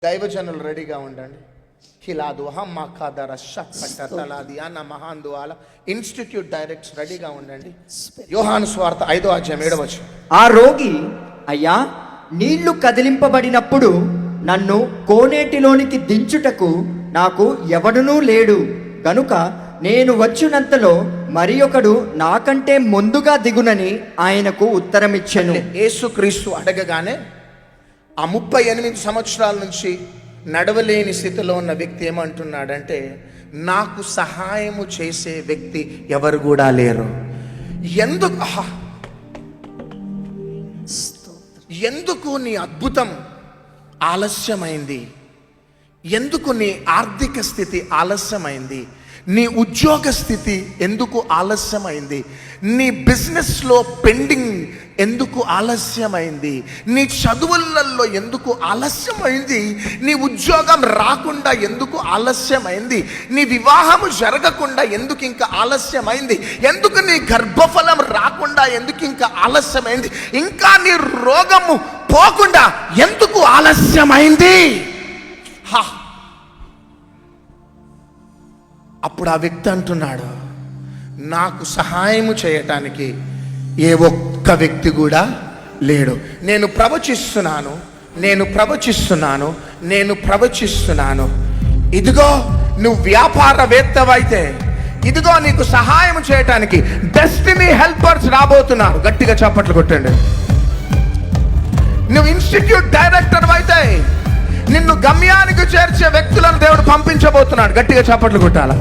దైవజనులు రెడీగా ఉండండి. ఇన్స్టిట్యూట్ డైరెక్ట్స్ రెడీగా ఉండండి. యోహాను సువార్త 5వ అధ్యాయం 7వ వచనం. ఆ రోగి, అయ్యా, నీళ్లు కదిలింపబడినప్పుడు నన్ను కోనేటిలోనికి దించుటకు నాకు ఎవడునూ లేడు గనుక నేను వచ్చినంతలో మరి ఒకడు నాకంటే ముందుగా దిగునని ఆయనకు ఉత్తరమిచ్చెను. యేసుక్రీస్తు అడగగానే ఆ 38 సంవత్సరాల నుంచి నడవలేని స్థితిలో ఉన్న వ్యక్తి ఏమంటున్నాడంటే, నాకు సహాయము చేసే వ్యక్తి ఎవరు కూడా లేరు. ఎందుకు నీ అద్భుతం ఆలస్యమైంది? ఎందుకు నీ ఆర్థిక స్థితి ఆలస్యమైంది? నీ ఉద్యోగ స్థితి ఎందుకు ఆలస్యమైంది? నీ బిజినెస్లో పెండింగ్ ఎందుకు ఆలస్యమైంది? నీ చదువులలో ఎందుకు ఆలస్యమైంది? నీ ఉద్యోగం రాకుండా ఎందుకు ఆలస్యమైంది? నీ వివాహము జరగకుండా ఎందుకు ఇంకా ఆలస్యమైంది? ఎందుకు నీ గర్భఫలం రాకుండా ఎందుకు ఇంకా ఆలస్యమైంది? ఇంకా నీ రోగము పోకుండా ఎందుకు ఆలస్యమైంది? అప్పుడు ఆ వ్యక్తి అంటున్నాడు, నాకు సహాయము చేయటానికి ఏ ఒక్క వ్యక్తి కూడా లేడు. నేను ప్రవచిస్తున్నాను. ఇదిగో నువ్వు వ్యాపారవేత్తవైతే, ఇదిగో నీకు సహాయం చేయటానికి డెస్టినీ హెల్పర్స్ రాబోతున్నారు. గట్టిగా చప్పట్లు కొట్టండి. నువ్వు ఇన్స్టిట్యూట్ డైరెక్టర్ అయితే నిన్ను గమ్యానికి చేర్చే వ్యక్తులను దేవుడు పంపించబోతున్నాడు. గట్టిగా చప్పట్లు కొట్టాల.